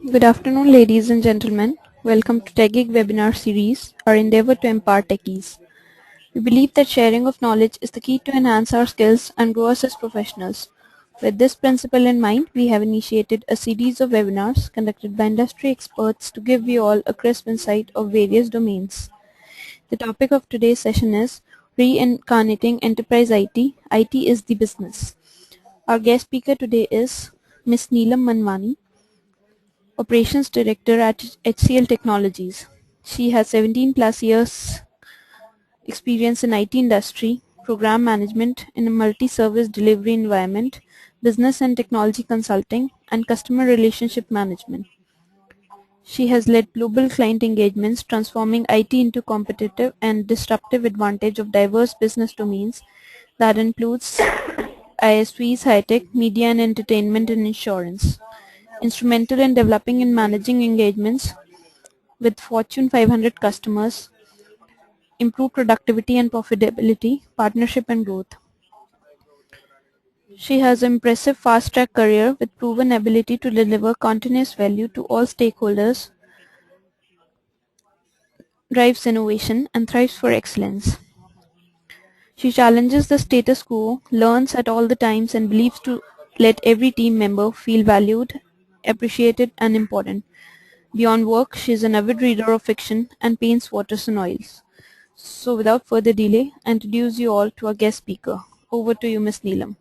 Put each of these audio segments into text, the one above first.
Good afternoon, ladies and gentlemen. Welcome to TechGig webinar series, our endeavor to empower techies. We believe that sharing of knowledge is the key to enhance our skills and grow us as professionals. With this principle in mind, we have initiated a series of webinars conducted by industry experts to give you all a crisp insight of various domains. The topic of today's session is Reincarnating Enterprise IT. IT is the business. Our guest speaker today is Ms. Neelam Manwani, Operations Director at HCL Technologies. She has 17 plus years experience in IT industry, program management in a multi-service delivery environment, business and technology consulting, and customer relationship management. She has led global client engagements, transforming IT into competitive and disruptive advantage of diverse business domains that includes ISVs, high-tech, media and entertainment, and insurance. Instrumental in developing and managing engagements with Fortune 500 customers, improve productivity and profitability, partnership and growth. She has an impressive fast-track career with proven ability to deliver continuous value to all stakeholders, drives innovation, and thrives for excellence. She challenges the status quo, learns at all the times, and believes to let every team member feel valued, appreciated, and important. Beyond work, she is an avid reader of fiction and paints waters and oils. So without further delay, I introduce you all to our guest speaker. Over to you, Ms. Neelam.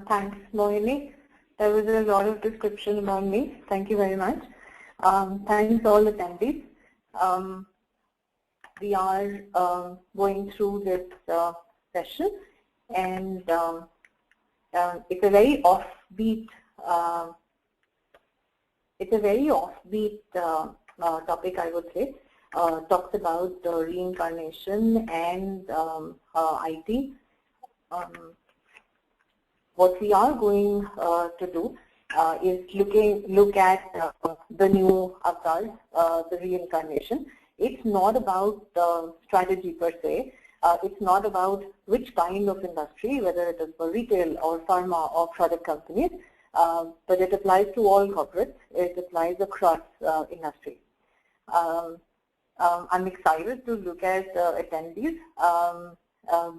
Thanks, Mohini. There was a lot of description about me. Thank you very much. Thanks all attendees. We are going through this session, and it's a very offbeat. Topic, I would say. Talks about reincarnation and IT. What we are going to do is look at the new avatar, the reincarnation. It's not about strategy per se. It's not about which kind of industry, whether it is for retail or pharma or product companies, but it applies to all corporates. It applies across industry. I'm excited to look at attendees.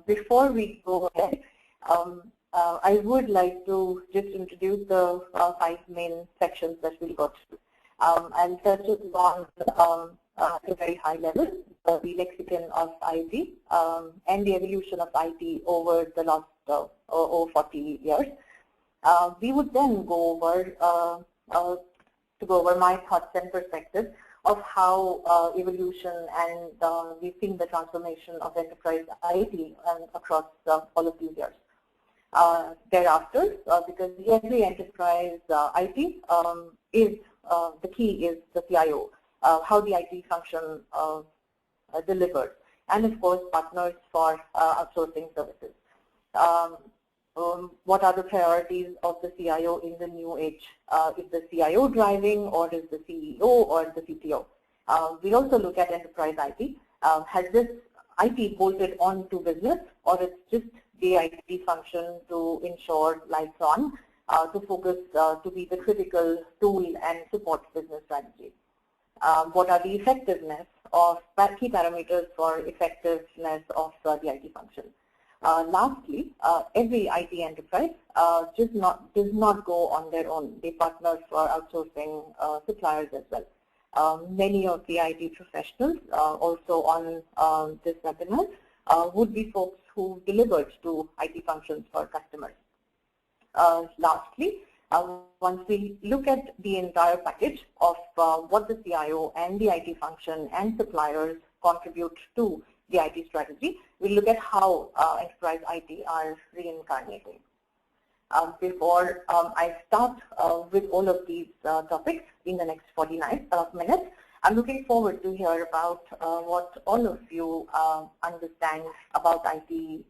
Before we go ahead, I would like to just introduce the 5 main sections that we'll go through. I'll touch on at a very high level, the lexicon of IT and the evolution of IT over the last over 40 years. We would then go over my thoughts and perspectives of how evolution and we've seen the transformation of enterprise IT across all of these years. Thereafter, because every enterprise IT is the key is the CIO, how the IT function delivers, and of course partners for outsourcing services. What are the priorities of the CIO in the new age? Is the CIO driving, or is the CEO or the CTO? We also look at enterprise IT. Has this IT bolted on to business, or it's just the IT function to ensure lights on, to focus to be the critical tool and support business strategy? What are the effectiveness of key parameters for effectiveness of the IT function? Lastly, every IT enterprise does not go on their own. They partner for outsourcing suppliers as well. Many of the IT professionals also on this webinar would be folks who delivered to IT functions for customers. Lastly, once we look at the entire package of what the CIO and the IT function and suppliers contribute to the IT strategy, we look at how enterprise IT are reincarnating. Before I start with all of these topics in the next 49 minutes, I'm looking forward to hear about what all of you understand about IT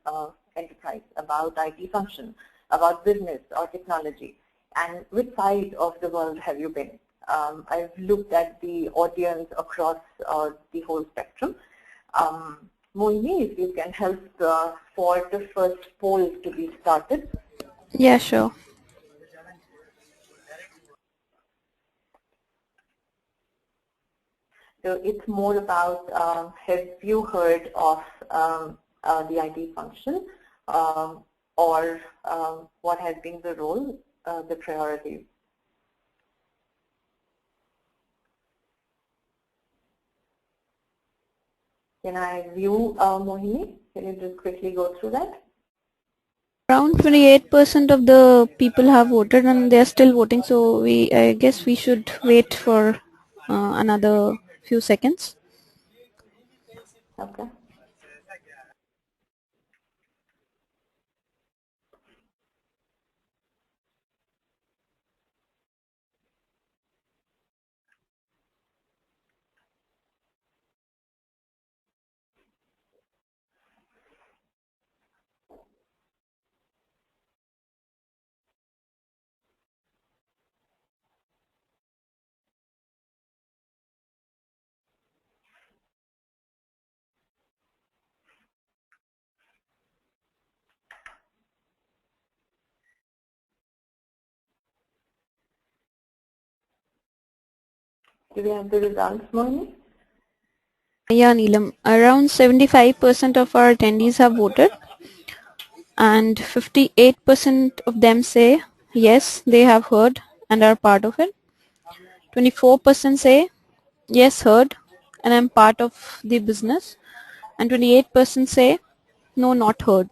enterprise, about IT function, about business or technology, and which side of the world have you been. I've looked at the audience across the whole spectrum. Mohini, if you can help for the first poll to be started. Yeah, sure. So it's more about have you heard of the IT function, or what has been the role, the priorities. Can I view Mohini? Can you just quickly go through that? Around 28% of the people have voted and they are still voting, so I guess we should wait for another few seconds. Okay. Do we have the results, Mohini? Yeah, Neelam, around 75% of our attendees have voted and 58% of them say yes, they have heard and are part of it. 24% say yes, heard and I'm part of the business, and 28% say no, not heard.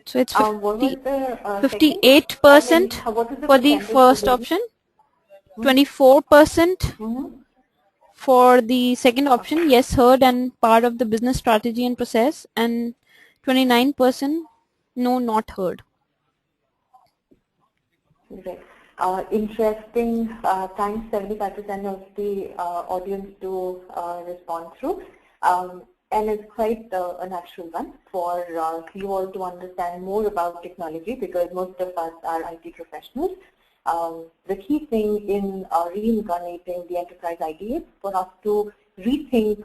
So it's What was the second? 58% What is the for the percentage for first business? option, 24% Mm-hmm. for the second option, yes, heard and part of the business strategy and process, and 29% no, not heard. Right. Interesting. Thanks, 75% of the audience to respond through. And it's quite a natural one for you all to understand more about technology, because most of us are IT professionals. The key thing in reincarnating the enterprise IT is for us to rethink